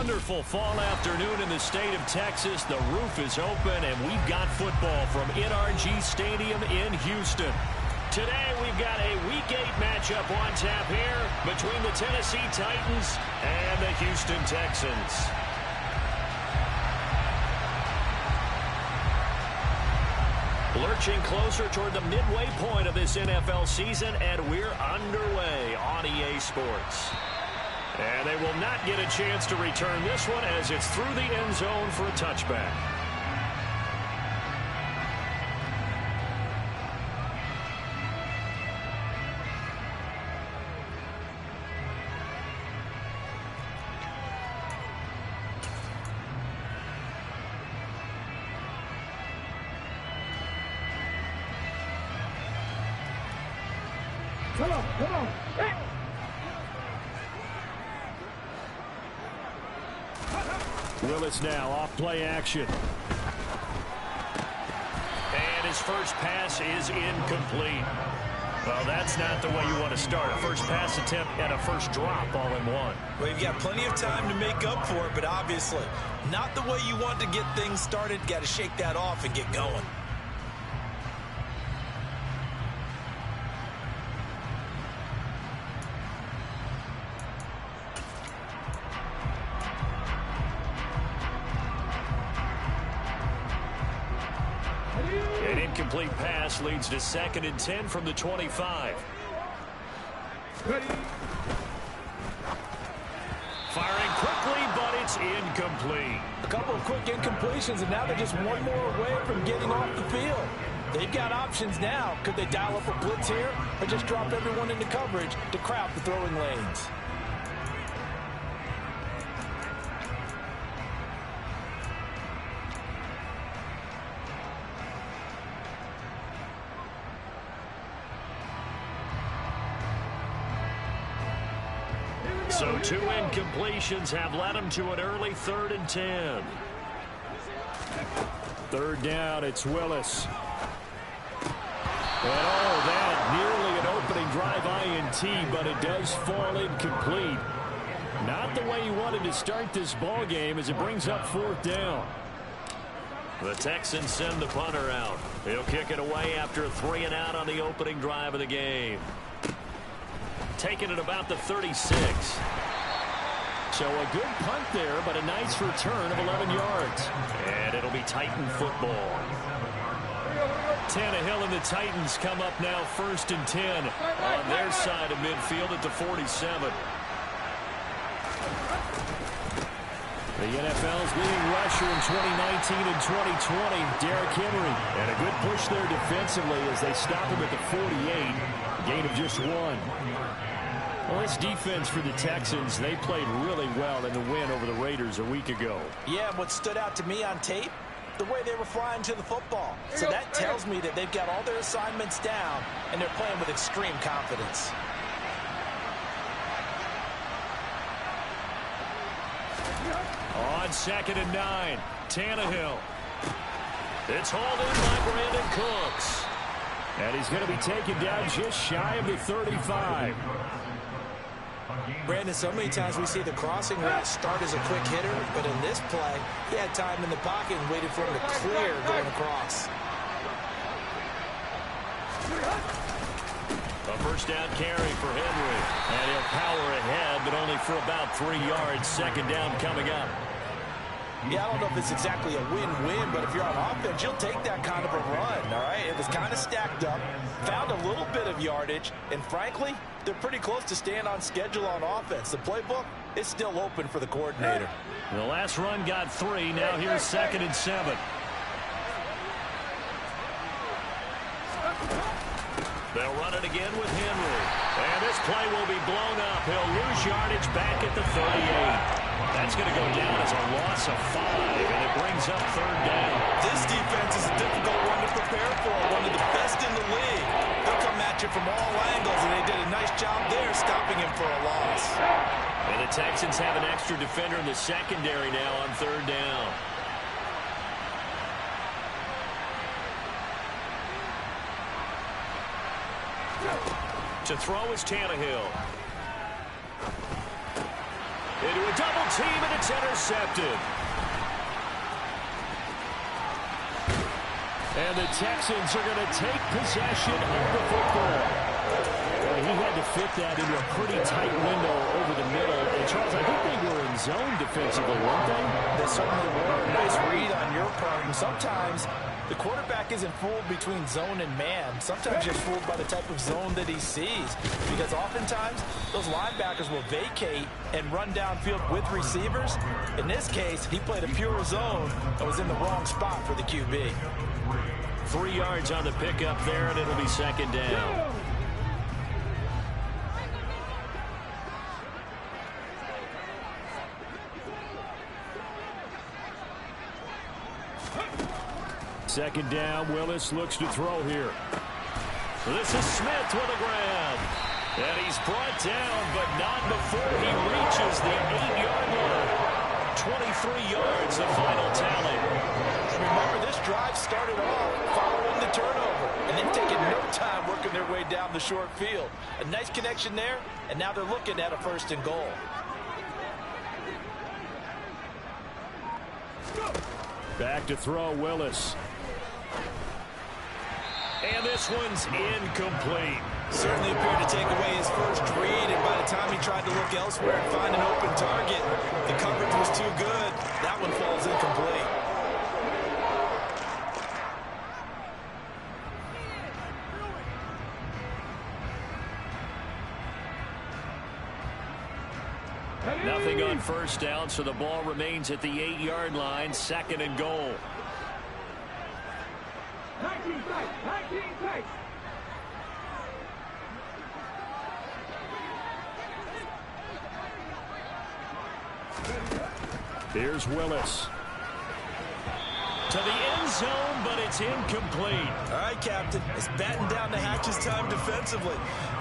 wonderful fall afternoon in the state of Texas. The roof is open, and we've got football from NRG Stadium in Houston. Today, we've got a Week 8 matchup on tap here between the Tennessee Titans and the Houston Texans. Lurching closer toward the midway point of this NFL season, and we're underway on EA Sports. And they will not get a chance to return this one as it's through the end zone for a touchback. Come on. Hey. Willis now off play action. And his first pass is incomplete. Well, that's not the way you want to start. A first pass attempt and a first drop all in one. Well, you've got plenty of time to make up for it, but obviously not the way you want to get things started. Got to shake that off and get going. An incomplete pass leads to 2nd and 10 from the 25. Ready. Firing quickly, but it's incomplete. A couple of quick incompletions, and now they're just one more away from getting off the field. They've got options now. Could they dial up a blitz here or just drop everyone into coverage to crowd the throwing lanes? So 2 incompletions have led him to an early 3rd and 10. 3rd down, it's Willis. And that nearly an opening drive INT, but it does fall incomplete. Not the way you wanted to start this ball game as it brings up 4th down. The Texans send the punter out. He'll kick it away after a 3 and out on the opening drive of the game. Taking it about the 36. So a good punt there, but a nice return of 11 yards. And it'll be Titan football. Tannehill and the Titans come up now 1st and 10 on their side of midfield at the 47. The NFL's leading rusher in 2019 and 2020, Derrick Henry. And a good push there defensively as they stop him at the 48. Gain of just 1. Well, this defense for the Texans, they played really well in the win over the Raiders a week ago. Yeah, what stood out to me on tape, the way they were flying to the football. So that tells me that they've got all their assignments down, and they're playing with extreme confidence. On 2nd and 9, Tannehill. It's hauled in by Brandon Cooks. And he's going to be taken down just shy of the 35. Brandon, so many times we see the crossing route start as a quick hitter, but in this play, he had time in the pocket and waited for him to clear going across. A first down carry for Henry. And he'll power ahead, but only for about 3 yards. 2nd down coming up. Yeah, I don't know if it's exactly a win-win, but if you're on offense, you'll take that kind of a run, all right? It was kind of stacked up, found a little bit of yardage, and frankly, they're pretty close to staying on schedule on offense. The playbook is still open for the coordinator. The last run got 3. Now here's 2nd and 7. They'll run it again with Henry. And this play will be blown up. He'll lose yardage back at the 38. That's going to go down as a loss of 5, and it brings up 3rd down. This defense is a difficult one to prepare for, one of the best in the league. They'll come at you from all angles, and they did a nice job there stopping him for a loss. And the Texans have an extra defender in the secondary now on 3rd down. To throw is Tannehill. Into a double team, and it's intercepted. And the Texans are going to take possession of the football. Well, he had to fit that into a pretty tight window over the middle. And Charles, I think they were in zone defensively, weren't they? They certainly were. Nice read on your part. And sometimes the quarterback isn't fooled between zone and man. Sometimes you're fooled by the type of zone that he sees. Because oftentimes, those linebackers will vacate and run downfield with receivers. In this case, he played a pure zone and was in the wrong spot for the QB. 3 yards on the pickup there, and it'll be second down. Second down, Willis looks to throw here. This is Smith with a grab. And he's brought down, but not before he reaches the 8-yard line. 23 yards, the final tally. Remember, this drive started off following the turnover, and they've taken no time working their way down the short field. A nice connection there, and now they're looking at a 1st and goal. Back to throw, Willis. And this one's incomplete. Certainly appeared to take away his first read, and by the time he tried to look elsewhere and find an open target, the coverage was too good. That one falls incomplete. Nothing on first down, so the ball remains at the 8-yard line, 2nd and goal. 19 tight. Here's Willis. To the end zone, but it's incomplete. All right, Captain. It's batten down the hatches time defensively.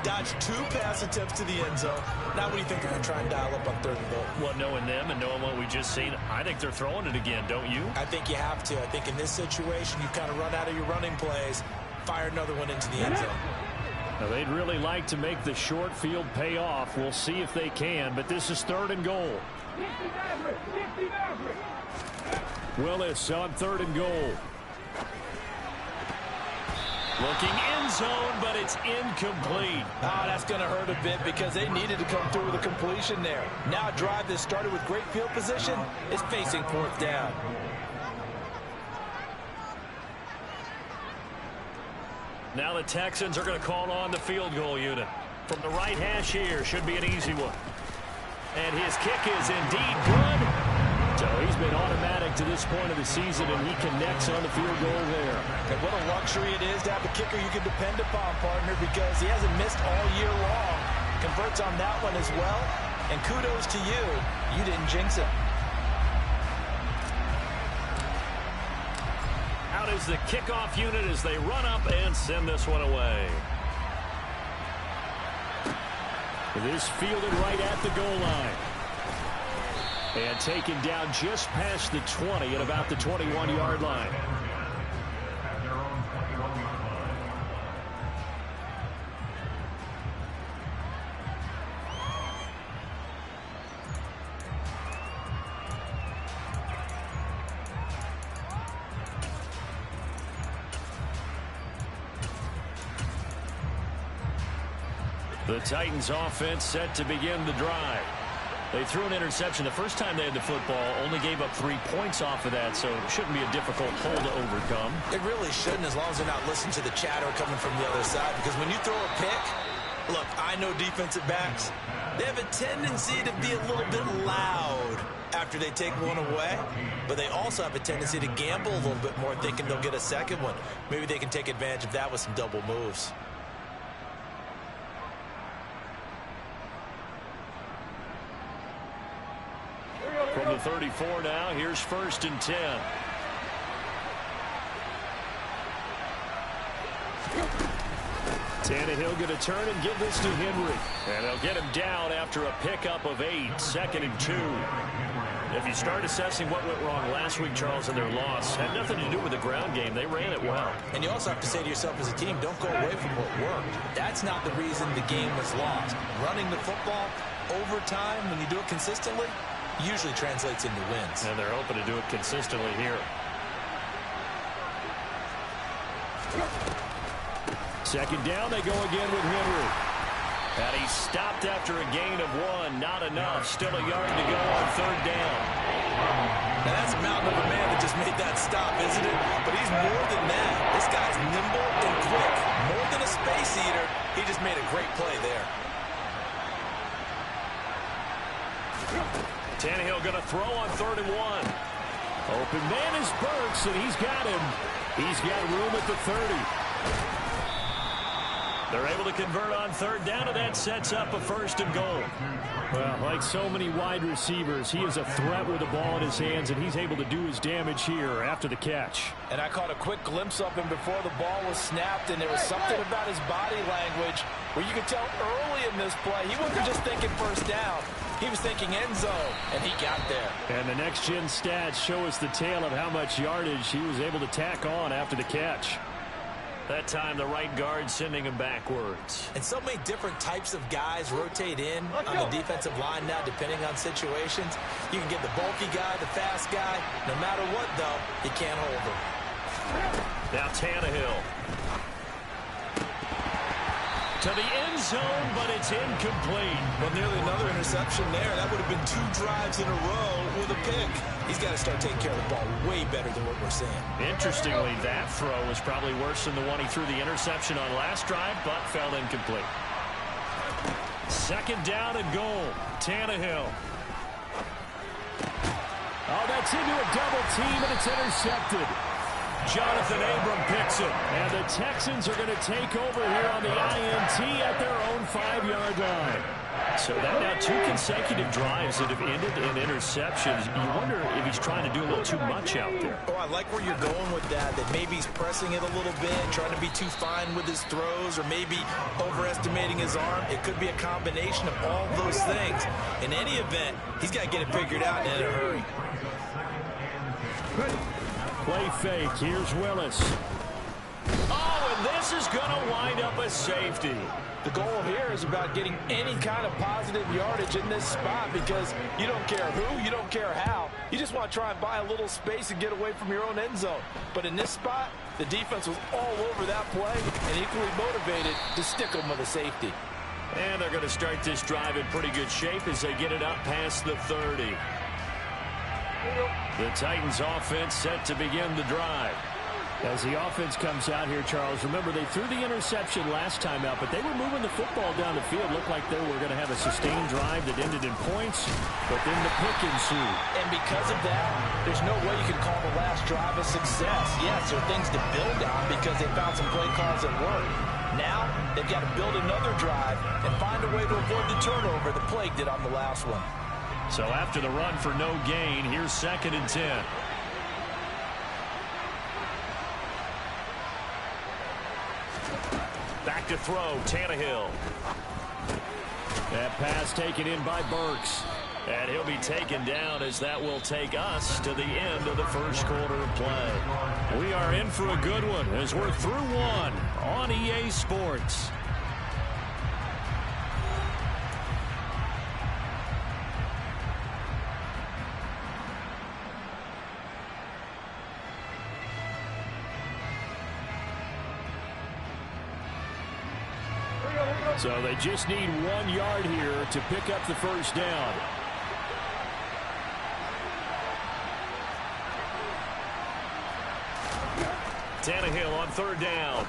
Dodged 2 pass attempts to the end zone. Now what do you think they're going to try and dial up on 3rd and goal? Well, knowing them and knowing what we just seen, I think they're throwing it again, don't you? I think you have to. I think in this situation, you kind of run out of your running plays, fire another one into the end zone. Now, they'd really like to make the short field pay off. We'll see if they can, but this is 3rd and goal. Willis on 3rd and goal. Looking end zone, but it's incomplete. Oh, that's going to hurt a bit because they needed to come through with a completion there. Now a drive that started with great field position is facing 4th down. Now the Texans are going to call on the field goal unit. From the right hash here, should be an easy one. And his kick is indeed good. So he's been automatic to this point of the season, and he connects on the field goal there. And what a luxury it is to have a kicker you can depend upon, partner, because he hasn't missed all year long. Converts on that one as well. And kudos to you. You didn't jinx it. Out is the kickoff unit as they run up and send this one away. This fielded right at the goal line. And taken down just past the 20 at about the 21-yard line. The Titans offense set to begin the drive. They threw an interception the first time they had the football, only gave up 3 points off of that, so it shouldn't be a difficult hole to overcome. It really shouldn't, as long as they're not listening to the chatter coming from the other side, because when you throw a pick, look, I know defensive backs, they have a tendency to be a little bit loud after they take one away, but they also have a tendency to gamble a little bit more, thinking they'll get a second one. Maybe they can take advantage of that with some double moves. From the 34 now, here's 1st and 10. Tannehill going to turn and give this to Henry. And they'll get him down after a pickup of 8, 2nd and 2. If you start assessing what went wrong last week, Charles, in their loss, had nothing to do with the ground game. They ran it well. And you also have to say to yourself as a team, don't go away from what worked. That's not the reason the game was lost. Running the football over time, when you do it consistently, usually translates into wins. And they're hoping to do it consistently here. Second down, they go again with Henry. And he's stopped after a gain of 1. Not enough. Still a yard to go on third down. Now that's a mountain of a man that just made that stop, isn't it? But he's more than that. This guy's nimble and quick. More than a space eater. He just made a great play there. Tannehill going to throw on 3rd and 1. Open man is Burks, and he's got him. He's got room at the 30. They're able to convert on 3rd down, and that sets up a 1st and goal. Well, like so many wide receivers, he is a threat with the ball in his hands, and he's able to do his damage here after the catch. And I caught a quick glimpse of him before the ball was snapped, and there was something about his body language where you could tell early in this play he wasn't just thinking 1st down. He was thinking end zone, and he got there. And the next-gen stats show us the tale of how much yardage he was able to tack on after the catch. That time, the right guard sending him backwards. And so many different types of guys rotate in on the defensive line now, depending on situations. You can get the bulky guy, the fast guy. No matter what, though, you can't hold him. Now Tannehill. To the end zone, but it's incomplete. Well, nearly another interception there. That would have been 2 drives in a row with a pick. He's got to start taking care of the ball way better than what we're seeing. Interestingly, that throw was probably worse than the one he threw the interception on last drive, but fell incomplete. 2nd down and goal. Tannehill. Oh, that's into a double team, and it's intercepted. Jonathan Abram picks it, and the Texans are going to take over here on the INT at their own 5-yard line. So that now 2 consecutive drives that have ended in interceptions. You wonder if he's trying to do a little too much out there. Oh, I like where you're going with that maybe he's pressing it a little bit, trying to be too fine with his throws, or maybe overestimating his arm. It could be a combination of all those things. In any event, he's got to get it figured out and in a hurry. Play fake. Here's Willis. Oh, and this is going to wind up a safety. The goal here is about getting any kind of positive yardage in this spot, because you don't care who, you don't care how. You just want to try and buy a little space and get away from your own end zone. But in this spot, the defense was all over that play and equally motivated to stick them with a safety. And they're going to start this drive in pretty good shape as they get it up past the 30. The Titans offense set to begin the drive. As the offense comes out here, Charles, remember they threw the interception last time out, but they were moving the football down the field. Looked like they were going to have a sustained drive that ended in points, but then the pick ensued. And because of that, there's no way you can call the last drive a success. Yes, there are things to build on because they found some great calls at work. Now, they've got to build another drive and find a way to avoid the turnover the Plague did on the last one. So after the run for no gain, here's 2nd and 10. Back to throw, Tannehill. That pass taken in by Burks. And he'll be taken down as that will take us to the end of the 1st quarter of play. We are in for a good one as we're through 1 on EA Sports. So they just need 1 yard here to pick up the 1st down. Tannehill on 3rd down.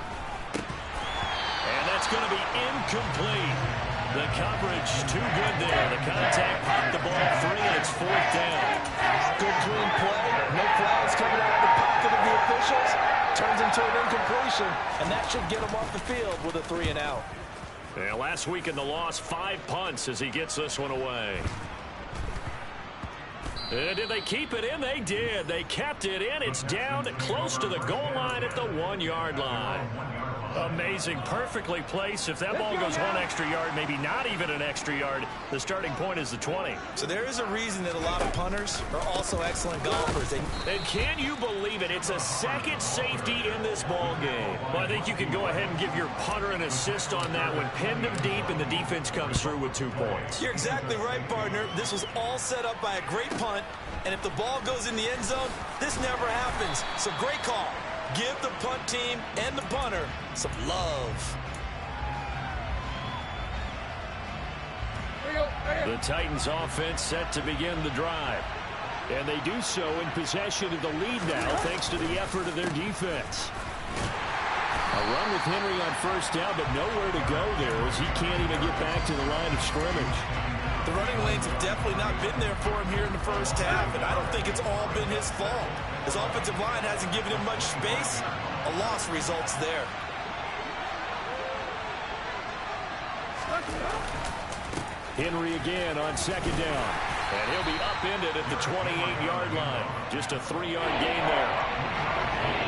And that's going to be incomplete. The coverage too good there. The contact popped the ball free, and it's 4th down. Good clean play. No flags coming out of the pocket of the officials. Turns into an incompletion, and that should get him off the field with a 3 and out. Yeah, last week in the loss, 5 punts as he gets this one away. Did they keep it in? They did. They kept it in. It's down close to the goal line at the 1-yard line. Amazing. Perfectly placed. If that ball goes one extra yard, maybe not even an extra yard, the starting point is the 20. So there is a reason that a lot of punters are also excellent golfers. And can you believe it? It's a second safety in this ball game. Well, I think you can go ahead and give your punter an assist on that one. Pinned him deep, and the defense comes through with 2 points. You're exactly right, partner. This was all set up by a great punt, and if the ball goes in the end zone, this never happens. So great call. Give the punt team and the punter some love. The Titans offense set to begin the drive. And they do so in possession of the lead now thanks to the effort of their defense. A run with Henry on first down, but nowhere to go there as he can't even get back to the line of scrimmage. The running lanes have definitely not been there for him here in the first half, and I don't think it's all been his fault. His offensive line hasn't given him much space. A loss results there. Henry again on second down. And he'll be upended at the 28-yard line. Just a 3-yard gain there.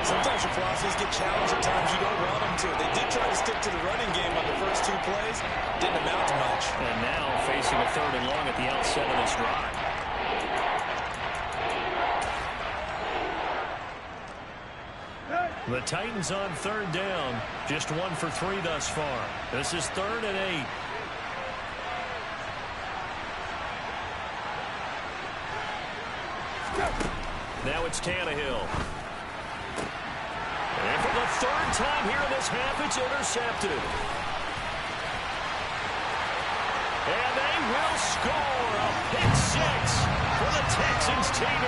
Sometimes your philosophies get challenged at times you don't want them to. They did try to stick to the running game on the first 2 plays. Didn't amount to much. And now facing a 3rd and long at the outset of this drive. The Titans on 3rd down. Just 1 for 3 thus far. This is 3rd and 8. Now it's Tannehill. And for the 3rd time here in this half, it's intercepted. And they will score a pick 6 for the Texans TV.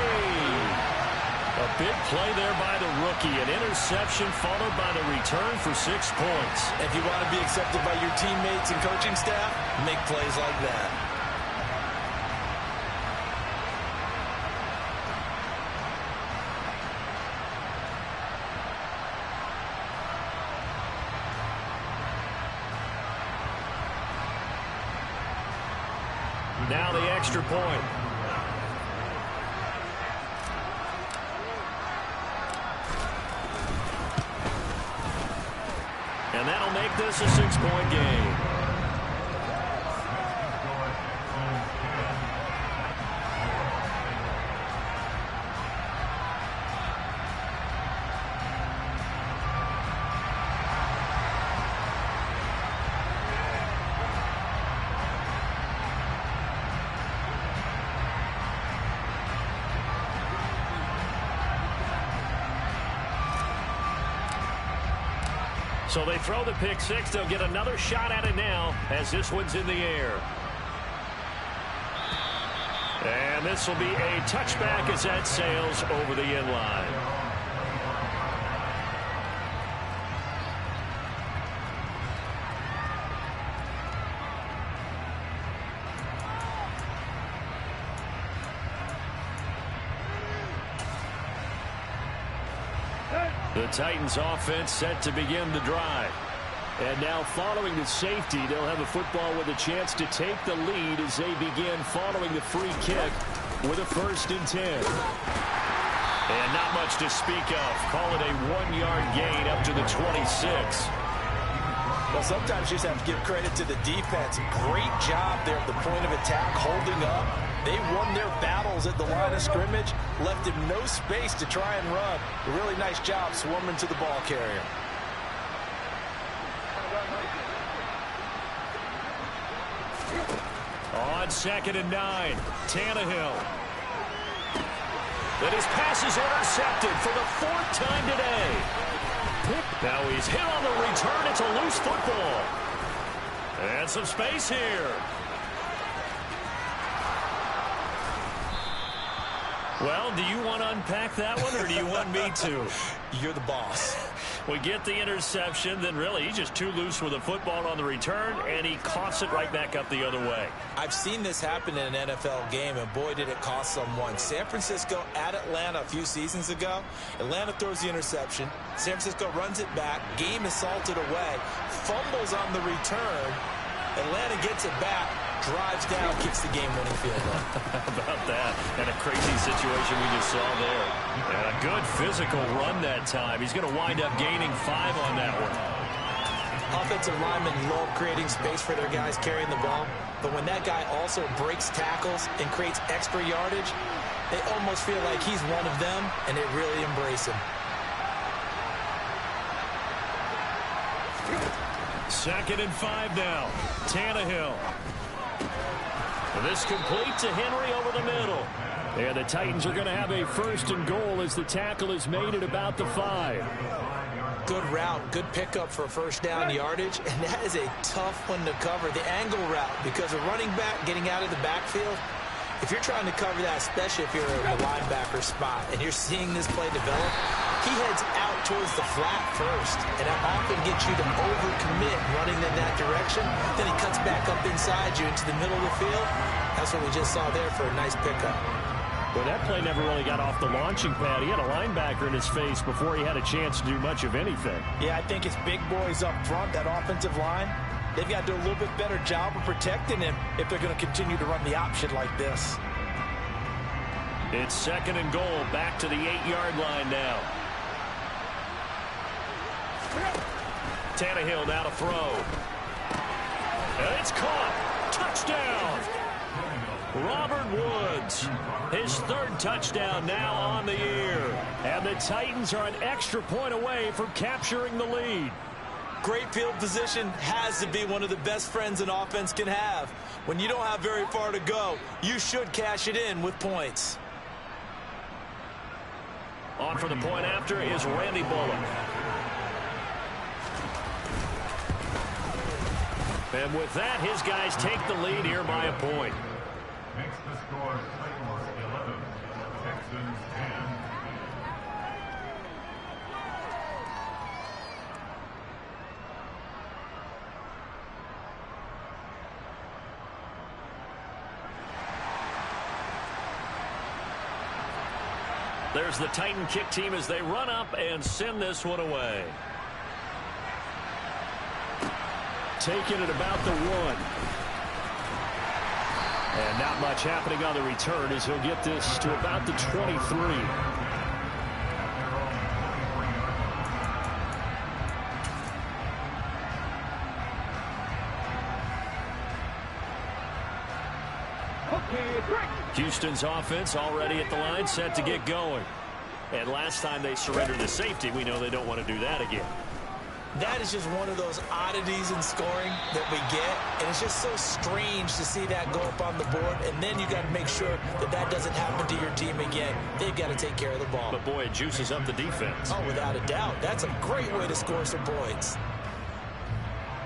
A big play there by the rookie. An interception followed by the return for 6 points. If you want to be accepted by your teammates and coaching staff, make plays like that. Now the extra point. And that'll make this a 6-point game. So they throw the pick 6. They'll get another shot at it now as this one's in the air. And this will be a touchback as that sails over the end line. The Titans offense set to begin the drive. And now following the safety, they'll have a football with a chance to take the lead as they begin following the free kick with a 1st and 10. And not much to speak of. Call it a 1-yard gain up to the 26. Well, sometimes you just have to give credit to the defense. Great job there at the point of attack, holding up. They won their battles at the line of scrimmage, left him no space to try and run. A really nice job swarming to the ball carrier. On 2nd and 9, Tannehill. And his pass is intercepted for the 4th time today. Now he's hit on the return. It's a loose football. And some space here. Well, do you want to unpack that one, or do you want me to? You're the boss. We get the interception, then really he's just too loose with the football on the return, and he coughs it right back up the other way. I've seen this happen in an NFL game, and boy, did it cost someone. San Francisco at Atlanta a few seasons ago. Atlanta throws the interception. San Francisco runs it back. Game is salted away. Fumbles on the return. Atlanta gets it back. Drives down, kicks the game-winning field goal. How about that? And a crazy situation we just saw there. And a good physical run that time. He's going to wind up gaining 5 on that one. Offensive linemen love creating space for their guys carrying the ball, but when that guy also breaks tackles and creates extra yardage, they almost feel like he's one of them, and they really embrace him. Second and 5 now. Tannehill. This complete to Henry over the middle. And the Titans are going to have a first and goal as the tackle is made at about the 5. Good route, good pickup for first down yardage, and that is a tough one to cover. The angle route, because a running back getting out of the backfield, if you're trying to cover that, especially if you're in the linebacker spot, and you're seeing this play develop, he heads out towards the flat first, and that often gets you to overcommit running in that direction. Then he cuts back up inside you into the middle of the field. That's what we just saw there for a nice pickup. Well, that play never really got off the launching pad. He had a linebacker in his face before he had a chance to do much of anything. Yeah, I think it's big boys up front, that offensive line. They've got to do a little bit better job of protecting him if they're going to continue to run the option like this. It's second and goal, back to the 8-yard line now. Tannehill now to throw. And it's caught. Touchdown. Robert Woods, his third touchdown now on the year. And the Titans are an extra point away from capturing the lead. Great field position has to be one of the best friends an offense can have. When you don't have very far to go, you should cash it in with points. On for the point after is Randy Bullock. And with that, his guys take the lead here by a point. Makes the score Titans 11, Texans 10. There's the Titan kick team as they run up and send this one away. Taking it about the 1. And not much happening on the return as he'll get this to about the 23. Houston's offense already at the line, set to get going. And last time they surrendered the safety, we know they don't want to do that again. That is just one of those oddities in scoring that we get, and it's just so strange to see that go up on the board, and then you got to make sure that that doesn't happen to your team again. They've got to take care of the ball. But boy, it juices up the defense. Oh, without a doubt. That's a great way to score some points.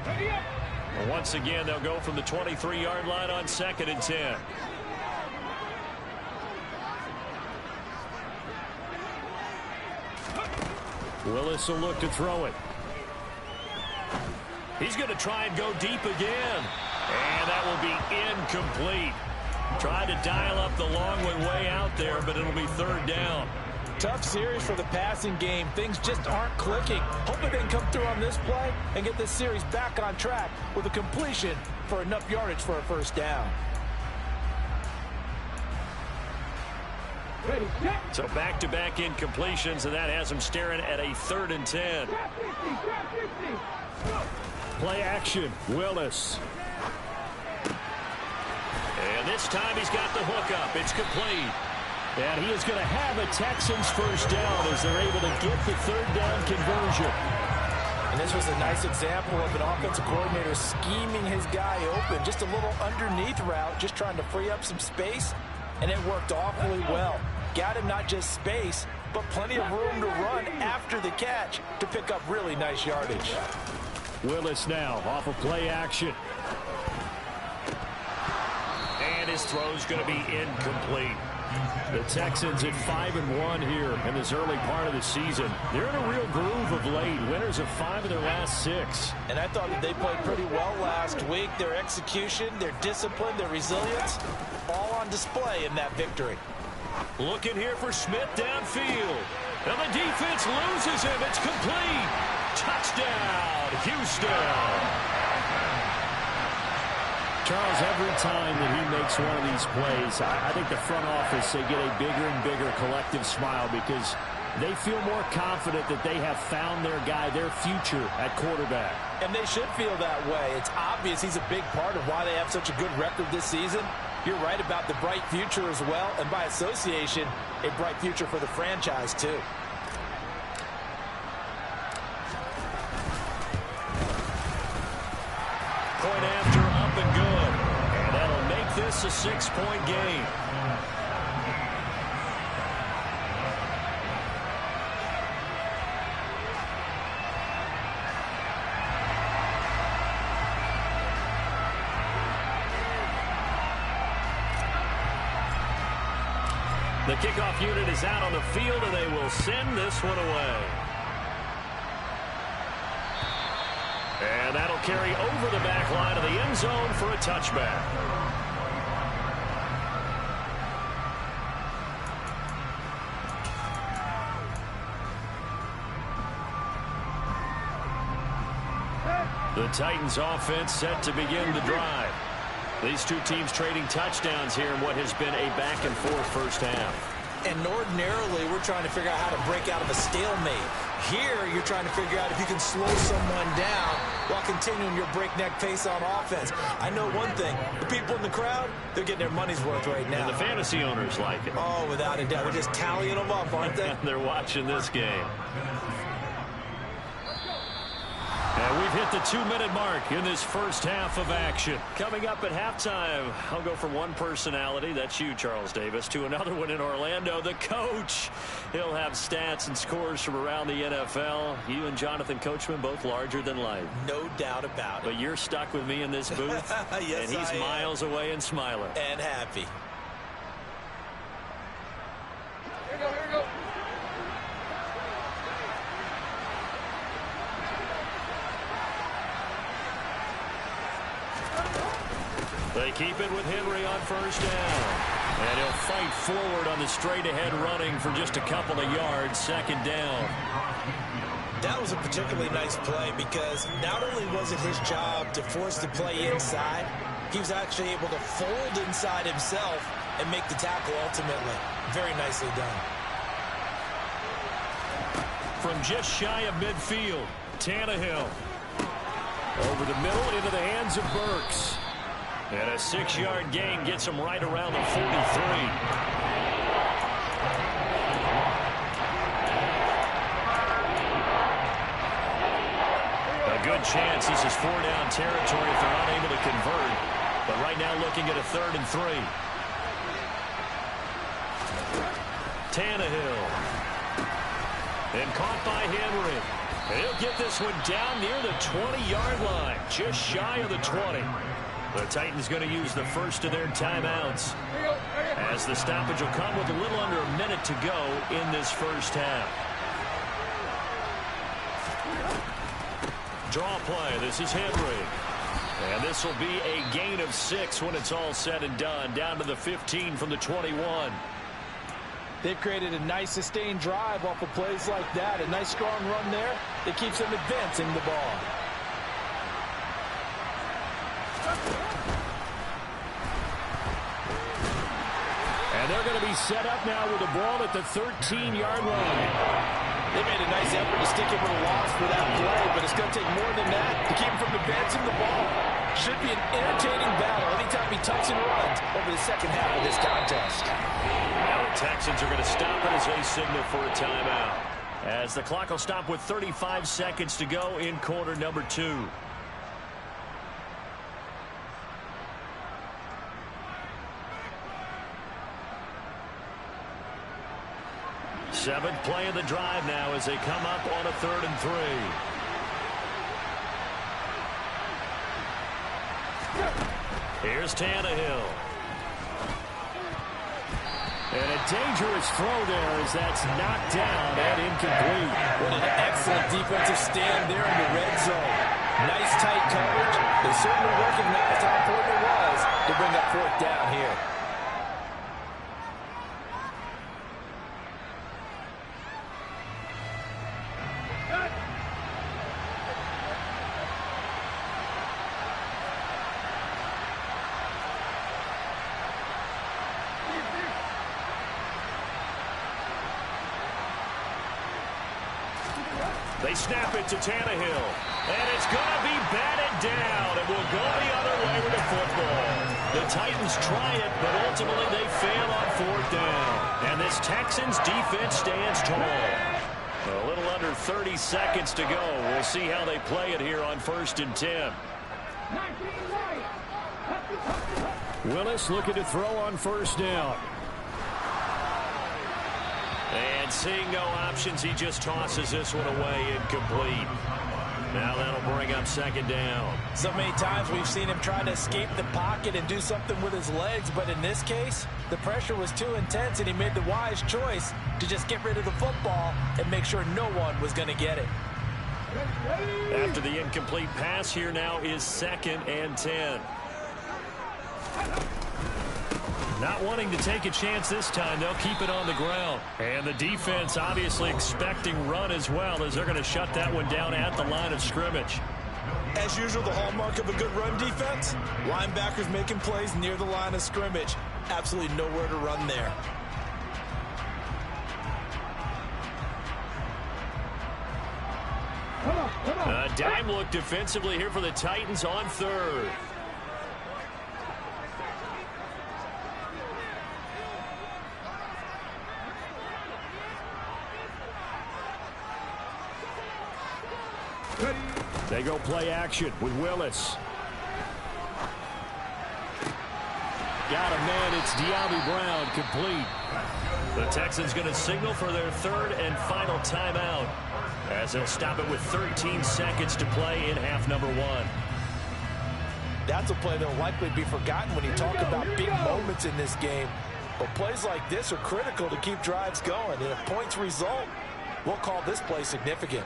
Well, once again, they'll go from the 23-yard line on second and 10. Willis will look to throw it. He's going to try and go deep again. And that will be incomplete. Tried to dial up the long one way out there, but it'll be third down. Tough series for the passing game. Things just aren't clicking. Hoping they can come through on this play and get this series back on track with a completion for enough yardage for a first down. So back-to-back incompletions, and that has them staring at a third and 10. Play action, Willis. And this time he's got the hook up. It's complete. And he is going to have a Texans first down as they're able to get the third down conversion. And this was a nice example of an offensive coordinator scheming his guy open. Just a little underneath route, just trying to free up some space. And it worked awfully well. Got him not just space, but plenty of room to run after the catch to pick up really nice yardage. Willis now off of play action. And his throw's going to be incomplete. The Texans at 5-1 here in this early part of the season. They're in a real groove of late. Winners of 5 of their last 6. And I thought that they played pretty well last week. Their execution, their discipline, their resilience, all on display in that victory. Looking here for Smith downfield. And the defense loses him. It's complete. Touchdown, Houston. Charles, every time that he makes one of these plays, I think the front office, they get a bigger and bigger collective smile because they feel more confident that they have found their guy, their future at quarterback. And they should feel that way. It's obvious he's a big part of why they have such a good record this season. You're right about the bright future as well, and by association, a bright future for the franchise too. Point after, up and good. And that'll make this a 6-point game. The kickoff unit is out on the field, and they will send this one away. And that'll carry over the back line of the end zone for a touchback. The Titans offense set to begin the drive. These two teams trading touchdowns here in what has been a back-and-forth first half. And ordinarily, we're trying to figure out how to break out of a stalemate. Here, you're trying to figure out if you can slow someone down while continuing your breakneck pace on offense. I know one thing. The people in the crowd, they're getting their money's worth right now. And the fantasy owners like it. Oh, without a doubt. They're just tallying them up, aren't they? They're watching this game. And we've hit the 2-minute mark in this first half of action. Coming up at halftime, I'll go from one personality, that's you, Charles Davis, to another one in Orlando, the coach. He'll have stats and scores from around the NFL. You and Jonathan Coachman, both larger than life. No doubt about it. But you're stuck with me in this booth, yes, and he's miles away and smiling. And happy. Here we go, here we go. They keep it with Henry on first down. And he'll fight forward on the straight-ahead running for just a couple of yards, second down. That was a particularly nice play because not only was it his job to force the play inside, he was actually able to fold inside himself and make the tackle ultimately. Very nicely done. From just shy of midfield, Tannehill. Over the middle into the hands of Burks. And a 6-yard gain gets him right around the 43. A good chance this is 4-down territory if they're unable to convert. But right now looking at a 3rd and 3. Tannehill. And caught by Henry. And he'll get this one down near the 20-yard line. Just shy of the 20. The Titans going to use the first of their timeouts as the stoppage will come with a little under a minute to go in this first half. Draw play. This is Henry. And this will be a gain of 6 when it's all said and done. Down to the 15 from the 21. They've created a nice sustained drive off of plays like that. A nice strong run there that keeps them advancing the ball. And they're going to be set up now with the ball at the 13-yard line. They made a nice effort to stick him with a loss for that play, but it's going to take more than that to keep him from advancing the ball. Should be an entertaining battle anytime he tucks and runs over the second half of this contest. Now the Texans are going to stop it as they signal for a timeout. As the clock will stop with 35 seconds to go in quarter number 2. 7th play of the drive now as they come up on a 3rd and 3. Here's Tannehill. And a dangerous throw there as that's knocked down and incomplete. What an excellent defensive stand there in the red zone. Nice tight coverage. They certainly recognized how important it was to bring that 4th down here. They snap it to Tannehill. And it's going to be batted down. It will go the other way with the football. The Titans try it, but ultimately they fail on 4th down. And this Texans defense stands tall. A little under 30 seconds to go. We'll see how they play it here on 1st and 10. Willis looking to throw on 1st down. And seeing no options, he just tosses this one away, incomplete. Now that'll bring up 2nd down. So many times we've seen him try to escape the pocket and do something with his legs, but in this case, the pressure was too intense and he made the wise choice to just get rid of the football and make sure no one was going to get it. After the incomplete pass, here now is 2nd and 10. Not wanting to take a chance this time, they'll keep it on the ground. And the defense obviously expecting run as well, as they're going to shut that one down at the line of scrimmage. As usual, the hallmark of a good run defense, linebackers making plays near the line of scrimmage. Absolutely nowhere to run there. A dime look defensively here for the Titans on 3rd. They go play action with Willis. Got a man. It's De'Ami Brown, complete. The Texans going to signal for their 3rd and final timeout, as they'll stop it with 13 seconds to play in half number 1. That's a play that will likely be forgotten when you talk about big moments in this game. But plays like this are critical to keep drives going. And if points result, we'll call this play significant.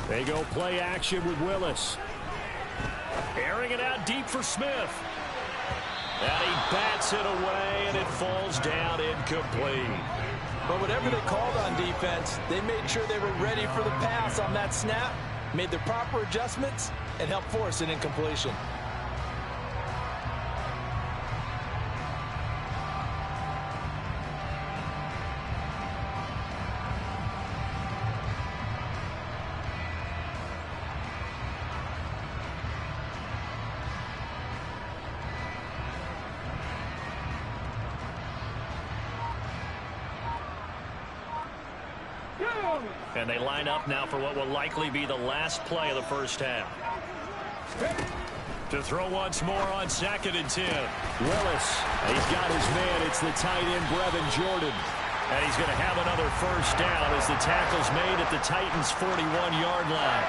They go play action with Willis. Airing it out deep for Smith. And he bats it away, and it falls down incomplete. But whatever they called on defense, they made sure they were ready for the pass on that snap, made the proper adjustments, and helped force an incompletion. And they line up now for what will likely be the last play of the 1st half. To throw once more on 2nd and 10. Willis, he's got his man. It's the tight end, Brevin Jordan. And he's going to have another 1st down as the tackle's made at the Titans' 41-yard line.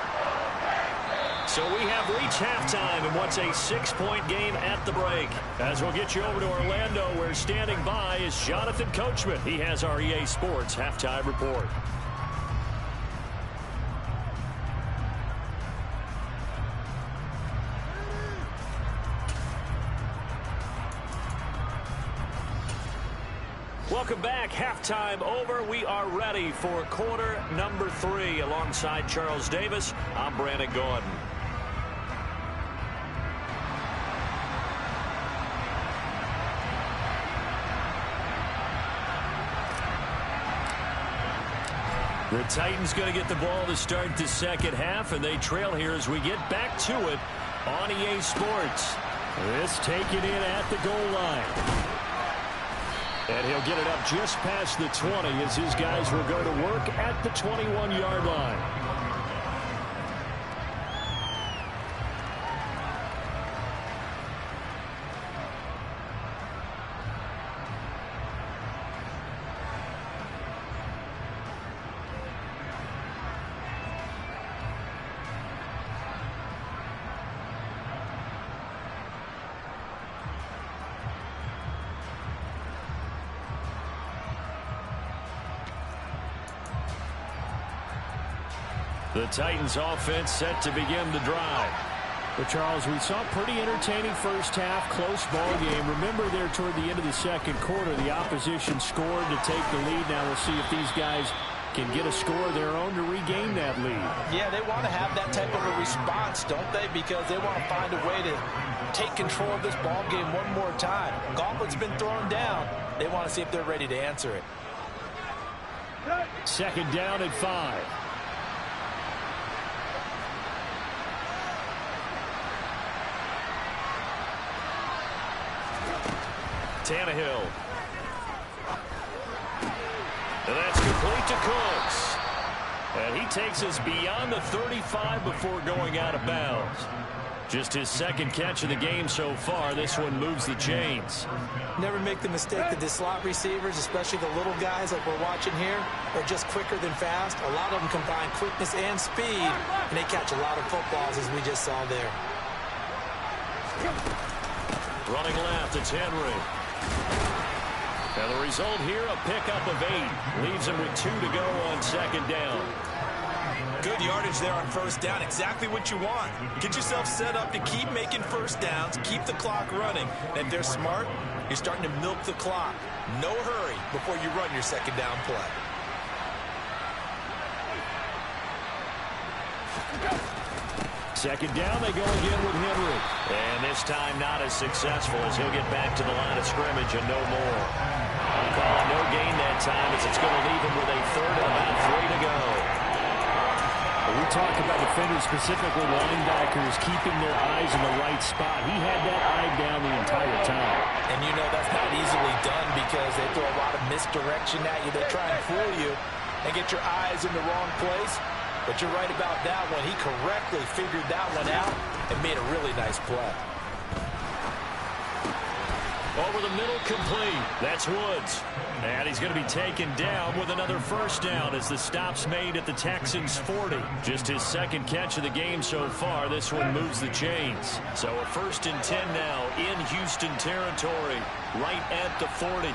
So we have reached halftime in what's a 6-point game at the break. As we'll get you over to Orlando, where standing by is Jonathan Coachman. He has our EA Sports halftime report. Welcome back. Halftime over. We are ready for quarter number 3. Alongside Charles Davis, I'm Brandon Gordon. The Titans going to get the ball to start the 2nd half, and they trail here as we get back to it on EA Sports. This taken in at the goal line. And he'll get it up just past the 20 as his guys will go to work at the 21-yard line. The Titans offense set to begin the drive. But Charles, we saw a pretty entertaining 1st half, close ball game. Remember there toward the end of the 2nd quarter, the opposition scored to take the lead. Now we'll see if these guys can get a score of their own to regain that lead. Yeah, they want to have that type of a response, don't they? Because they want to find a way to take control of this ball game one more time. Gauntlet's been thrown down. They want to see if they're ready to answer it. Second down and 5. Tannehill. And that's complete to Cooks. And he takes us beyond the 35 before going out of bounds. Just his second catch of the game so far. This one moves the chains. Never make the mistake that the slot receivers, especially the little guys like we're watching here, are just quicker than fast. A lot of them combine quickness and speed, and they catch a lot of footballs, as we just saw there. Running left, it's Henry. And the result here, a pickup of 8. Leaves him with 2 to go on second down. Good yardage there on first down. Exactly what you want. Get yourself set up to keep making first downs, keep the clock running. And if they're smart, you're starting to milk the clock. No hurry before you run your second down play. Second down, they go again with Henry. And this time not as successful as he'll get back to the line of scrimmage and no more. I'll call it no gain that time as it's going to leave him with a third and about 3 to go. We talk about defenders, specifically linebackers, keeping their eyes in the right spot. He had that eye down the entire time. And you know that's not easily done because they throw a lot of misdirection at you. They try and fool you and get your eyes in the wrong place. But you're right about that one. He correctly figured that one out and made a really nice play. Over the middle, complete. That's Woods. And he's going to be taken down with another first down as the stop's made at the Texans' 40. Just his second catch of the game so far. This one moves the chains. So a 1st and 10 now in Houston territory, right at the 40.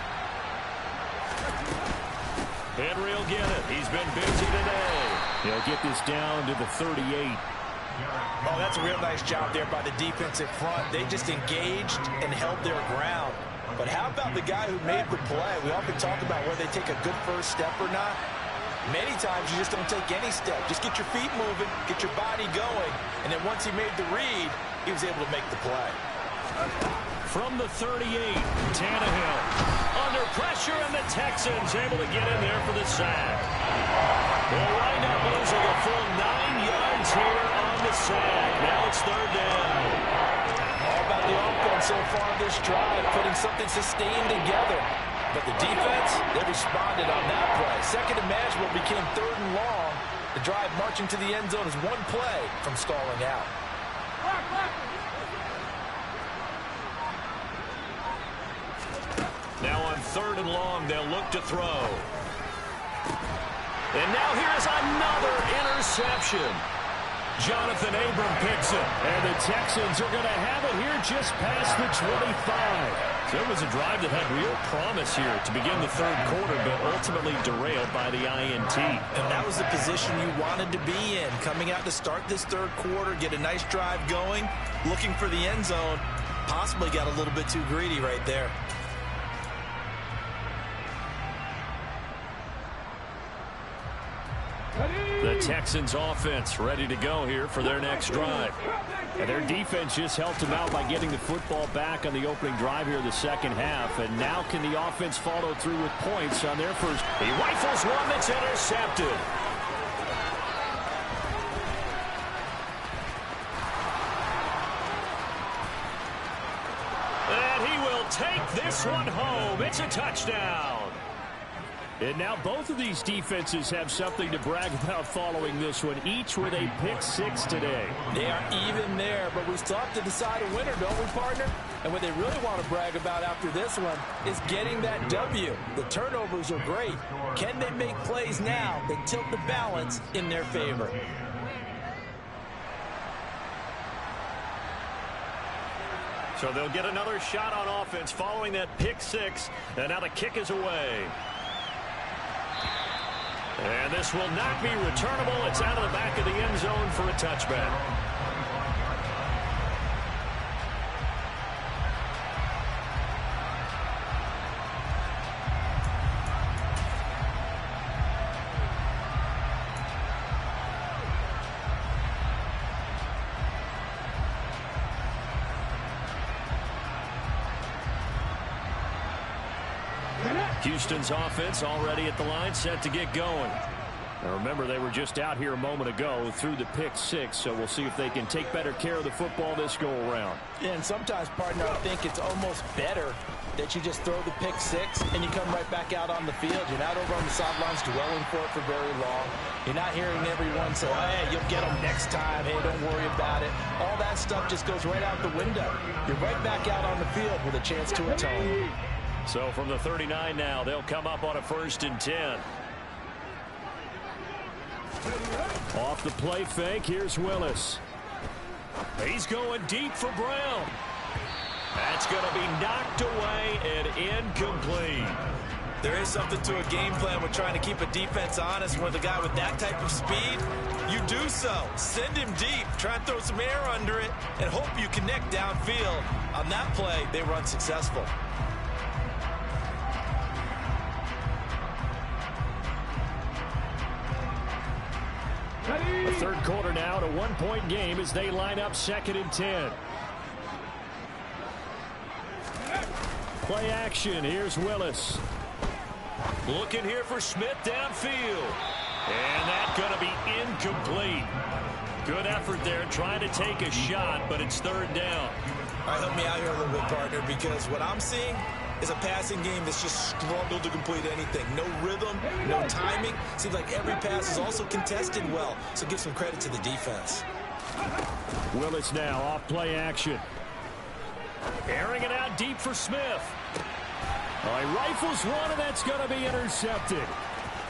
Henry will get it. He's been busy today. He'll get this down to the 38. Oh, that's a real nice job there by the defensive front. They just engaged and held their ground. But how about the guy who made the play? We often talk about whether they take a good first step or not. Many times you just don't take any step. Just get your feet moving, get your body going. And then once he made the read, he was able to make the play. From the 38, Tannehill. Under pressure, and the Texans able to get in there for the sack. They'll wind up losing a full 9 yards here on the sack. Now it's third down. All about the offense so far this drive, putting something sustained together. But the defense, they responded on that play. Second and manageable became 3rd and long. The drive marching to the end zone is one play from stalling out. Now on 3rd and long, they'll look to throw. And now here's another interception. Jonathan Abram picks it. And the Texans are going to have it here just past the 25. So it was a drive that had real promise here to begin the 3rd quarter, but ultimately derailed by the INT. And that was the position you wanted to be in. Coming out to start this 3rd quarter, get a nice drive going, looking for the end zone. Possibly got a little bit too greedy right there. The Texans offense ready to go here for their next drive. And their defense just helped them out by getting the football back on the opening drive here in the second half. And now can the offense follow through with points on their first? He rifles one that's intercepted. And he will take this one home. It's a touchdown. And now both of these defenses have something to brag about following this one, each with a pick 6 today. They are even there, but we still have to decide a winner, don't we, partner? And what they really want to brag about after this one is getting that W. The turnovers are great. Can they make plays now that tilt the balance in their favor? So they'll get another shot on offense following that pick 6, and now the kick is away. And this will not be returnable. It's out of the back of the end zone for a touchback. Houston's offense already at the line, set to get going. Now remember, they were just out here a moment ago through the pick 6, so we'll see if they can take better care of the football this go-around. Yeah, and sometimes, partner, I think it's almost better that you just throw the pick 6 and you come right back out on the field. You're not over on the sidelines dwelling for it for very long. You're not hearing everyone say, oh, hey, you'll get them next time. Hey, don't worry about it. All that stuff just goes right out the window. You're right back out on the field with a chance to atone. So from the 39 now, they'll come up on a 1st and 10. Off the play fake, here's Willis. He's going deep for Brown. That's going to be knocked away and incomplete. There is something to a game plan with trying to keep a defense honest. With a guy with that type of speed, you do so. Send him deep, try and throw some air under it, and hope you connect downfield. On that play, they were unsuccessful. The third quarter now, to 1-point game as they line up 2nd and 10. Play action. Here's Willis. Looking here for Smith downfield. And that's going to be incomplete. Good effort there trying to take a shot, but it's 3rd down. All right, help me out here a little bit, partner, because what I'm seeing is a passing game that's just struggled to complete anything. No rhythm, no timing. Seems like every pass is also contested well, so give some credit to the defense. Willis now off play action. Airing it out deep for Smith. Oh, he rifles one, and that's going to be intercepted.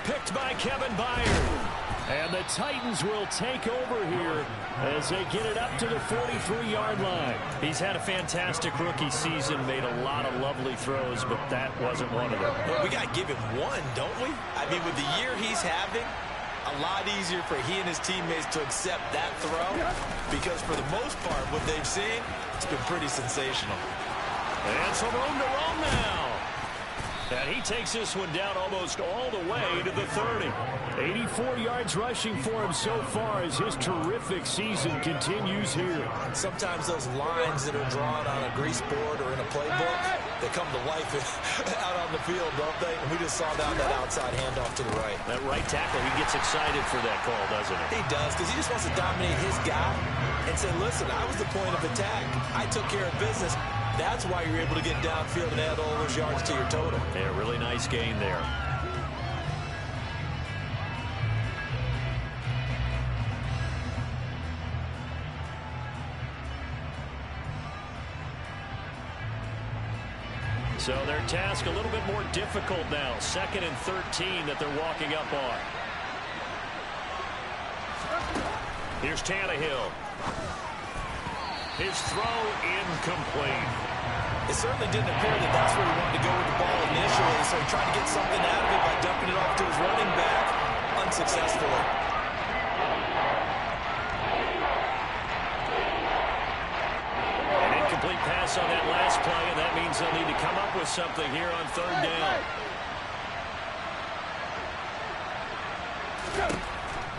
Picked by Kevin Byard. And the Titans will take over here as they get it up to the 43-yard line. He's had a fantastic rookie season, made a lot of lovely throws, but that wasn't one of them. Well, we got to give him one, don't we? I mean, with the year he's having, a lot easier for he and his teammates to accept that throw, because for the most part, what they've seen, it's been pretty sensational. And some room to roam now. And he takes this one down almost all the way to the 30. 84 yards rushing for him so far as his terrific season continues here. Sometimes those lines that are drawn on a grease board or in a playbook, they come to life out on the field, don't they? And we just saw that outside handoff to the right. That right tackle, he gets excited for that call, doesn't he? He does, because he just wants to dominate his guy and say, listen, I was the point of attack. I took care of business. That's why you're able to get downfield and add all those yards to your total. Yeah, really nice gain there. So their task a little bit more difficult now. 2nd and 13 that they're walking up on. Here's Tannehill. His throw incomplete. It certainly didn't appear that that's where he wanted to go with the ball initially, so he tried to get something out of it by dumping it off to his running back unsuccessfully. An incomplete pass on that last play, and that means they'll need to come up with something here on 3rd down.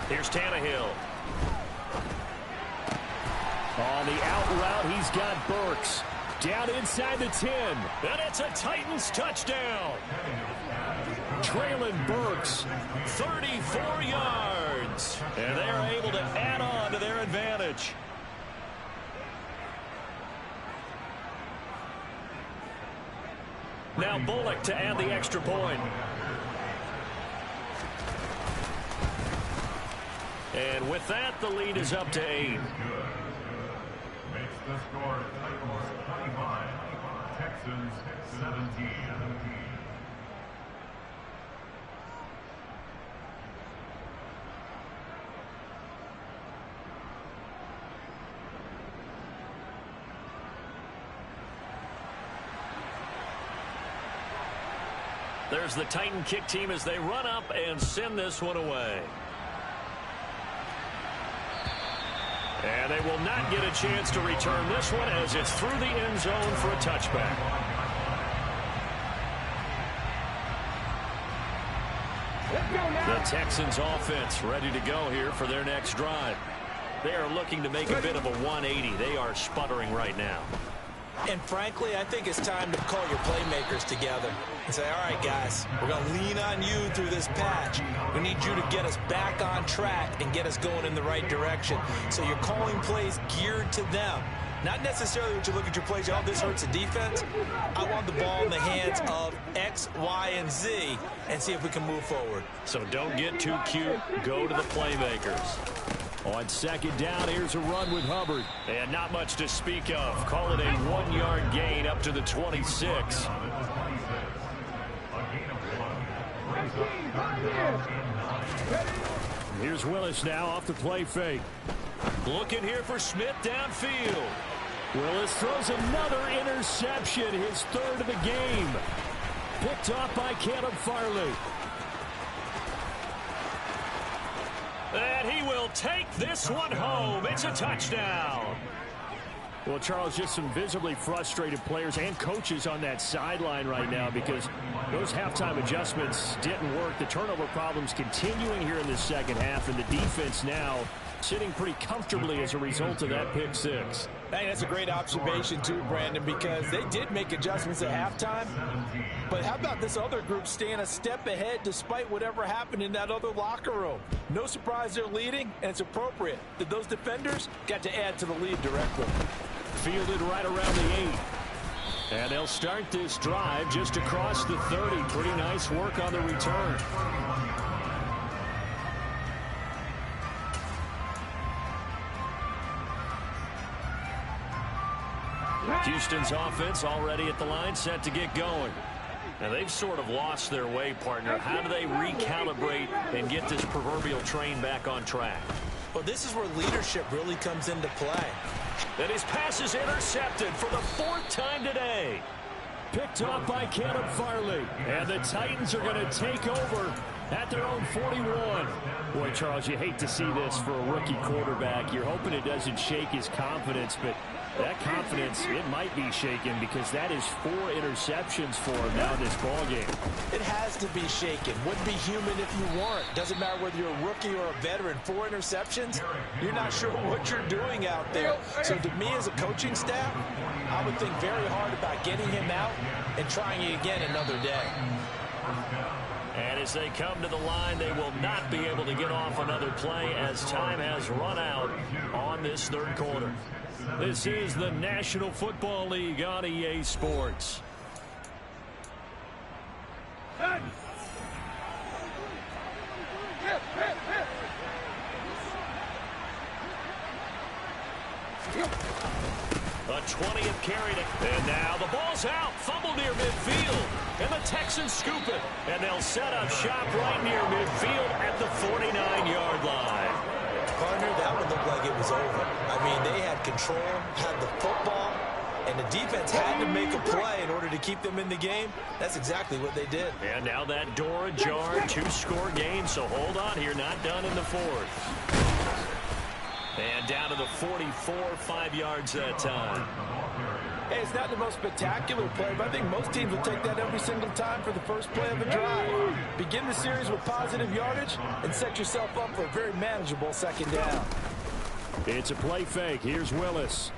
Here's Tannehill. On the out route, he's got Burks. Down inside the 10. And it's a Titans touchdown. Traylon Burks, 34 yards. And they are able to add on to their advantage. Now Bullock to add the extra point. And with that, the lead is up to 8. Makes the score Titans 25, Texans 17. There's the Titan kick team as they run up and send this one away. And they will not get a chance to return this one as it's through the end zone for a touchback. The Texans offense ready to go here for their next drive. They are looking to make a bit of a 180. They are sputtering right now. And frankly, I think it's time to call your playmakers together and say, all right, guys, we're going to lean on you through this patch. We need you to get us back on track and get us going in the right direction. So you're calling plays geared to them. Not necessarily when you look at your plays, oh, this hurts the defense. I want the ball in the hands of X, Y, and Z and see if we can move forward. So don't get too cute. Go to the playmakers. On second down, here's a run with Hubbard. And not much to speak of. Call it a 1-yard gain up to the 26. Here's Willis now off the play fake. Looking here for Smith downfield. Willis throws another interception, his third of the game. Picked off by Caleb Farley. And he will take this one home. It's a touchdown. Well, Charles, just some visibly frustrated players and coaches on that sideline right now because those halftime adjustments didn't work. The turnover problems continuing here in the second half, and the defense now sitting pretty comfortably as a result of that pick six. I think that's a great observation too, Brandon, because they did make adjustments at halftime. But how about this other group staying a step ahead despite whatever happened in that other locker room? No surprise they're leading, and it's appropriate that those defenders got to add to the lead directly. Fielded right around the 8. And they'll start this drive just across the 30. Pretty nice work on the return. Houston's offense already at the line, set to get going. Now, they've sort of lost their way, partner. How do they recalibrate and get this proverbial train back on track? Well, this is where leadership really comes into play. And his pass is intercepted for the 4th time today. Picked off by Caleb Farley. And the Titans are going to take over at their own 41. Boy, Charles, you hate to see this for a rookie quarterback. You're hoping it doesn't shake his confidence, but that confidence, it might be shaken because that is 4 interceptions for him now in this ballgame. It has to be shaken. Wouldn't be human if you weren't. Doesn't matter whether you're a rookie or a veteran. 4 interceptions, you're not sure what you're doing out there. So to me as a coaching staff, I would think very hard about getting him out and trying it again another day. And as they come to the line, they will not be able to get off another play as time has run out on this third quarter. This is the National Football League on EA Sports. A 20th carry and now the ball's out. Fumble near midfield. And the Texans scoop it. And they'll set up shop right near midfield at the 49-yard line. Partner, that would look like it was over. I mean, they had control, had the football, and the defense had to make a play in order to keep them in the game. That's exactly what they did. And now that door ajar, 2-score game, so hold on here, not done in the 4th. And down to the 44, 5 yards that time. Hey, it's not the most spectacular play, but I think most teams will take that every single time for the first play of a drive. Begin the series with positive yardage and set yourself up for a very manageable second down. It's a play fake. Here's Willis.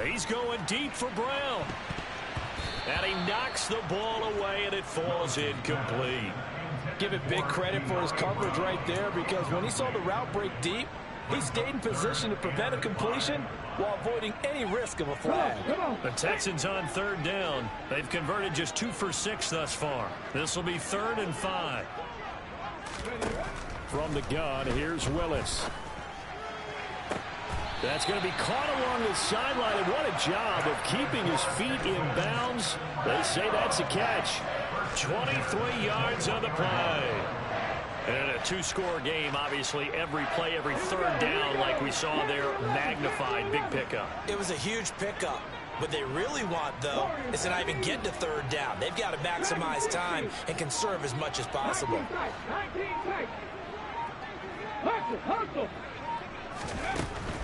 He's going deep for Brown. And he knocks the ball away, and it falls incomplete. Give it big credit for his coverage right there, because when he saw the route break deep, he stayed in position to prevent a completion while avoiding any risk of a flag. The Texans on 3rd down. They've converted just 2 for 6 thus far. This will be 3rd and 5. From the gun, here's Willis. That's going to be caught along the sideline, and what a job of keeping his feet in bounds. They say that's a catch. 23 yards on the play. And a 2-score game, obviously, every play, every 3rd down, like we saw there, magnified, big pickup. It was a huge pickup. What they really want, though, is to not even get to 3rd down. They've got to maximize time and conserve as much as possible.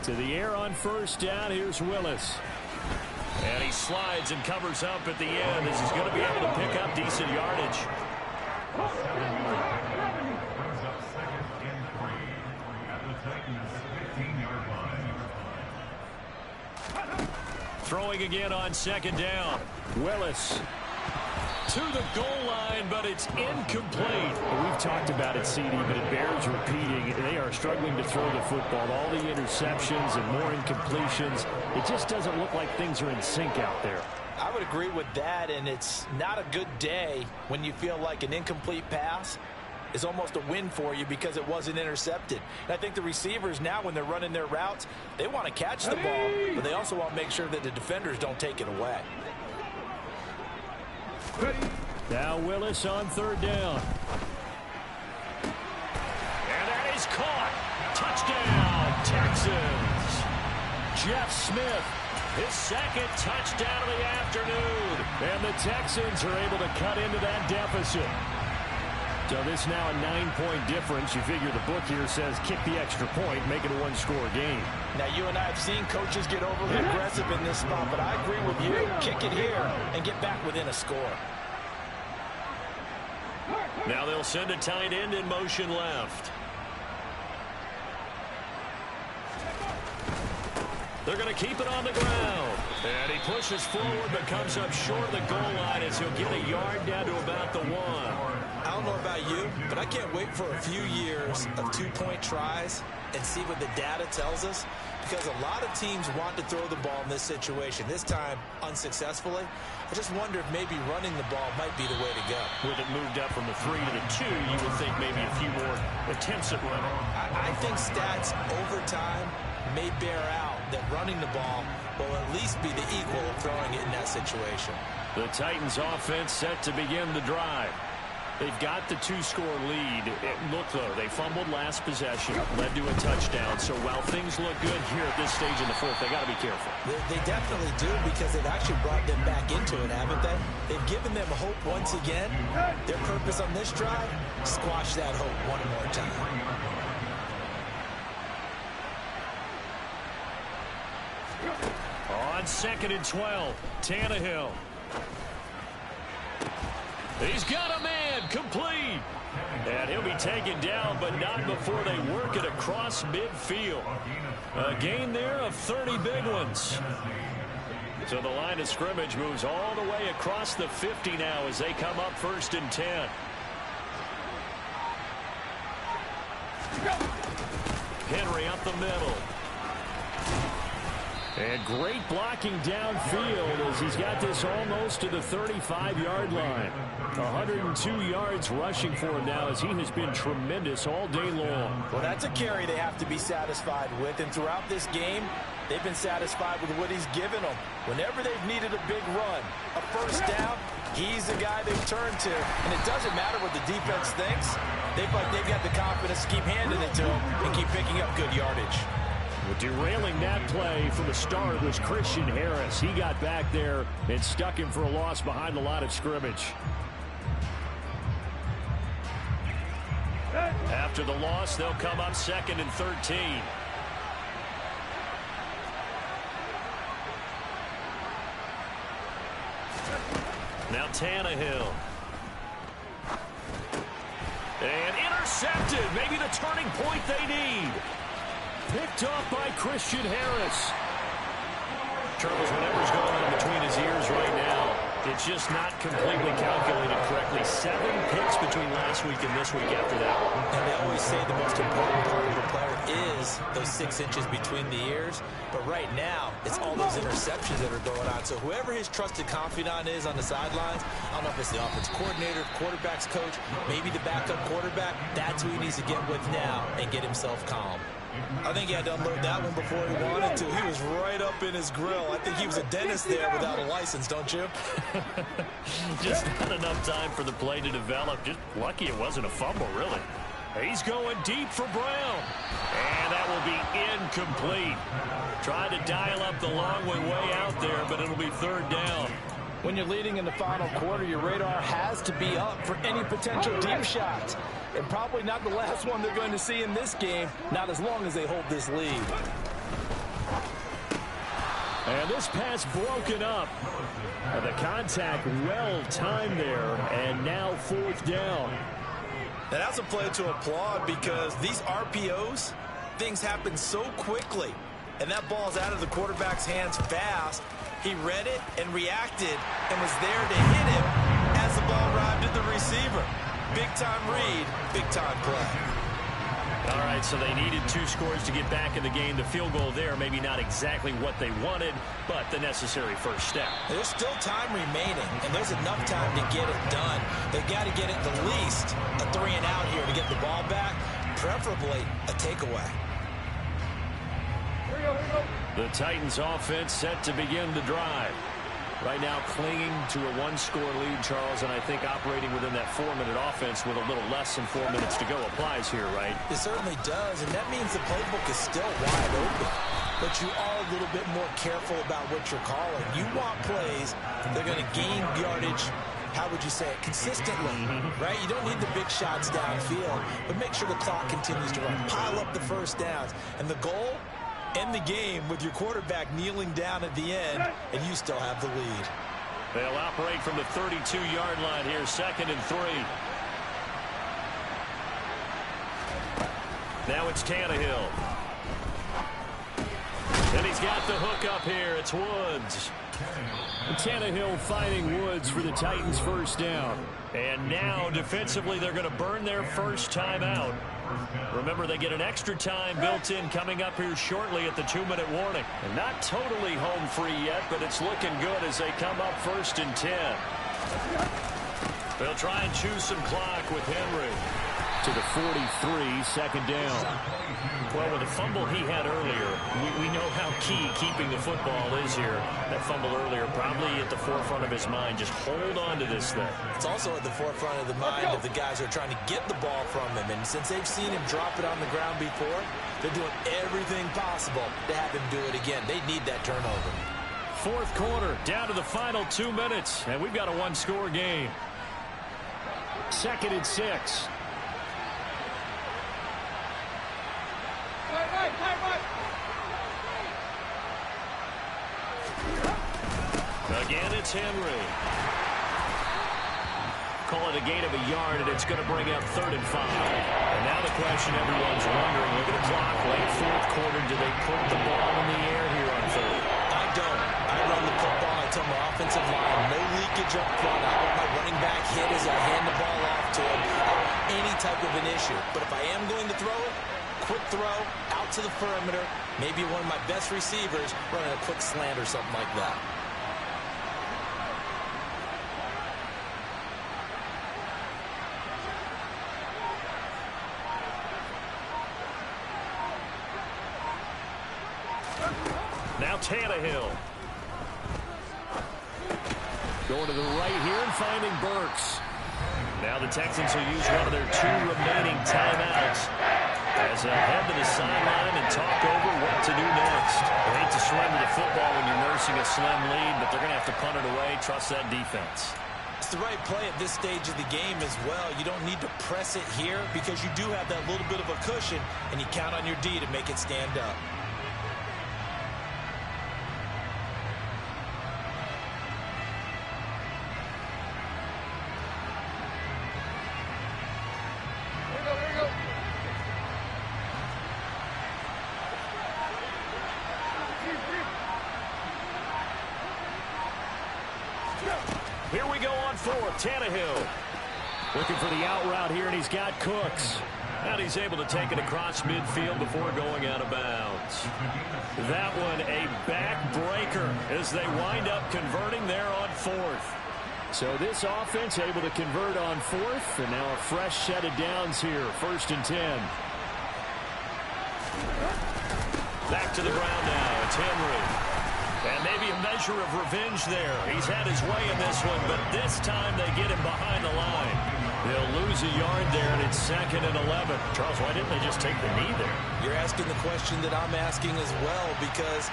To the air on 1st down, here's Willis. And he slides and covers up at the end as he's going to be able to pick up decent yardage. Throwing again on second down. Willis to the goal line, but it's incomplete. We've talked about it, CD, but it bears repeating. They are struggling to throw the football. All the interceptions and more incompletions. It just doesn't look like things are in sync out there. I would agree with that, and it's not a good day when you feel like an incomplete pass is almost a win for you because it wasn't intercepted. And I think the receivers now, when they're running their routes, they want to catch the ball, but they also want to make sure that the defenders don't take it away. Now Willis on third down. And that is caught. Touchdown, Texans. Jeff Smith, his second touchdown of the afternoon. And the Texans are able to cut into that deficit. So this now a 9-point difference. You figure the book here says kick the extra point, make it a one-score game. Now, you and I have seen coaches get overly aggressive in this spot, but I agree with you. Kick it here and get back within a score. Now they'll send a tight end in motion left. They're going to keep it on the ground. And he pushes forward but comes up short of the goal line as he'll get a yard down to about the 1. I don't know about you, but I can't wait for a few years of 2-point tries and see what the data tells us, because a lot of teams want to throw the ball in this situation, this time unsuccessfully. I just wonder if maybe running the ball might be the way to go. With it moved up from the 3 to the 2, you would think maybe a few more attempts at running. I think stats over time may bear out that running the ball will at least be the equal of throwing it in that situation. The Titans offense set to begin the drive. They've got the 2-score lead. Look, though, they fumbled last possession, led to a touchdown. So while things look good here at this stage in the fourth, they got to be careful. They definitely do, because they've actually brought them back into it, haven't they? They've given them hope once again. Their purpose on this drive, squash that hope one more time. On 2nd and 12, Tannehill. He's got a man, complete. And he'll be taken down, but not before they work it across midfield. A gain there of 30 big ones. So the line of scrimmage moves all the way across the 50 now as they come up 1st and 10. Henry up the middle. And great blocking downfield as he's got this almost to the 35-yard line. 102 yards rushing for him now as he has been tremendous all day long. Well, that's a carry they have to be satisfied with. And throughout this game, they've been satisfied with what he's given them. Whenever they've needed a big run, a first down, he's the guy they've turned to. And it doesn't matter what the defense thinks. They've got the confidence to keep handing it to him and keep picking up good yardage. Well, derailing that play from the start was Christian Harris. He got back there and stuck him for a loss behind the line of scrimmage. After the loss, they'll come up 2nd and 13. Now Tannehill. And intercepted. Maybe the turning point they need. Picked off by Christian Harris. Charles, whatever's going on between his ears right now, it's just not completely calculated correctly. 7 picks between last week and this week after that. And they always say the most important part of the player is those 6 inches between the ears. But right now, it's all those interceptions that are going on. So whoever his trusted confidant is on the sidelines, I don't know if it's the offense coordinator, quarterback's coach, maybe the backup quarterback, that's who he needs to get with now and get himself calm. I think he had to unload that one before he wanted to. He was right up in his grill. I think he was a dentist there without a license, don't you? Just not enough time for the play to develop. Just lucky it wasn't a fumble, really. He's going deep for Brown. And that will be incomplete. Tried to dial up the long one way out there, but it'll be 3rd down. When you're leading in the final quarter, your radar has to be up for any potential deep shots. And probably not the last one they're going to see in this game, not as long as they hold this lead. And this pass broken up. The contact well timed there, and now 4th down. And that's a play to applaud, because these RPOs, things happen so quickly. And that ball's out of the quarterback's hands fast. He read it and reacted and was there to hit him as the ball arrived at the receiver. Big-time read, big-time play. All right, so they needed 2 scores to get back in the game. The field goal there, maybe not exactly what they wanted, but the necessary first step. There's still time remaining, and there's enough time to get it done. They've got to get it the least a 3-and-out here to get the ball back, preferably a takeaway. Here we go. The Titans offense set to begin the drive. Right now clinging to a 1-score lead, Charles, and I think operating within that 4-minute offense with a little less than 4 minutes to go applies here, right? It certainly does, and that means the playbook is still wide open. But you are a little bit more careful about what you're calling. You want plays that are going to gain yardage, how would you say it, consistently, right? You don't need the big shots downfield, but make sure the clock continues to run. Pile up the first downs. And the goal? End the game with your quarterback kneeling down at the end, and you still have the lead. They'll operate from the 32-yard line here, 2nd and 3. Now it's Tannehill. And he's got the hook up here. It's Woods. Tannehill finding Woods for the Titans' first down. And now, defensively, they're going to burn their first time out. Remember, they get an extra time built in coming up here shortly at the 2-minute warning. And not totally home free yet, but it's looking good as they come up 1st and 10. They'll try and choose some clock with Henry. To the 43, 2nd down. Well, with the fumble he had earlier, we know how key keeping the football is here. That fumble earlier probably at the forefront of his mind. Just hold on to this thing. It's also at the forefront of the mind of the guys who are trying to get the ball from him. And since they've seen him drop it on the ground before, they're doing everything possible to have him do it again. They need that turnover. 4th quarter, down to the final 2 minutes, and we've got a 1-score game. 2nd and 6. Again, it's Henry. Call it a gain of a yard, and it's going to bring up 3rd and 5. And now the question everyone's wondering, look at the clock, late 4th quarter, do they put the ball in the air here on 3rd? I don't. I run the football. I tell my offensive line, no leakage up front. I want my running back hit as I hand the ball off to him. I don't want any type of an issue. But if I am going to throw it, quick throw, out to the perimeter, maybe one of my best receivers running a quick slant or something like that. Now Tannehill. Going to the right here and finding Burks. Now the Texans will use one of their 2 remaining timeouts as they head to the sideline and talk over what to do next. They hate to surrender the football when you're nursing a slim lead, but they're going to have to punt it away. Trust that defense. It's the right play at this stage of the game as well. You don't need to press it here because you do have that little bit of a cushion, and you count on your D to make it stand up. Here we go on 4th. Tannehill looking for the out route here, and he's got Cooks. And he's able to take it across midfield before going out of bounds. That one a backbreaker as they wind up converting there on 4th. So this offense able to convert on 4th, and now a fresh set of downs here, 1st and 10. Back to the ground now. It's Henry. And maybe a measure of revenge there. He's had his way in this one, but this time they get him behind the line. They'll lose a yard there, and it's 2nd and 11. Charles, why didn't they just take the knee there? You're asking the question that I'm asking as well, because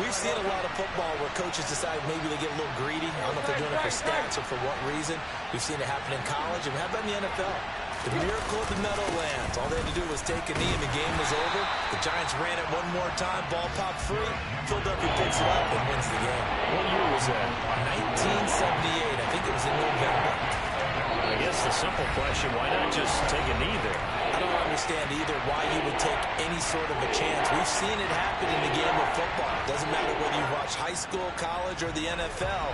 we've seen a lot of football where coaches decide maybe they get a little greedy. I don't know if they're doing it for stats or for what reason. We've seen it happen in college, and how about in the NFL? The miracle of the Meadowlands. All they had to do was take a knee and the game was over. The Giants ran it one more time. Ball popped free. Philadelphia picks it up and wins the game. What year was that? 1978. I think it was in November. I guess the simple question, why not just take a knee there? I don't understand understand either why you would take any sort of a chance. We've seen it happen in the game of football. Doesn't matter whether you watch high school, college, or the NFL.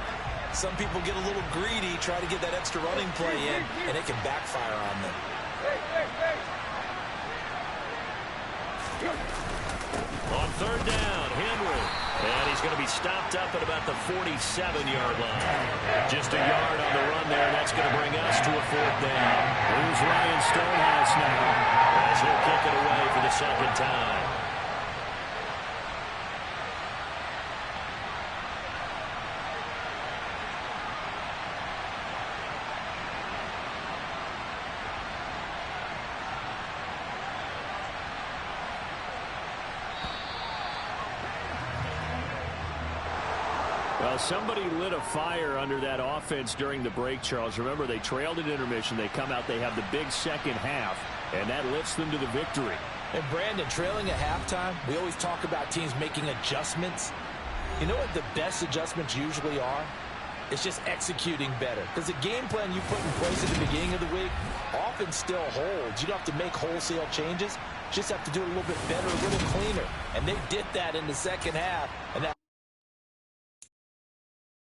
Some people get a little greedy, try to get that extra running play in, and it can backfire on them. On third down, Henry. And he's going to be stopped up at about the 47-yard line. Just a yard on the run there. That's going to bring us to a fourth down. Here's Ryan Stonehouse now as he'll kick it away for the second time. Well, somebody lit a fire under that offense during the break, Charles. Remember, they trailed at intermission. They come out, they have the big second half, and that lifts them to the victory. And, Brandon, trailing at halftime, we always talk about teams making adjustments. You know what the best adjustments usually are? It's just executing better. Because the game plan you put in place at the beginning of the week often still holds. You don't have to make wholesale changes. Just have to do it a little bit better, a little cleaner. And they did that in the second half, and that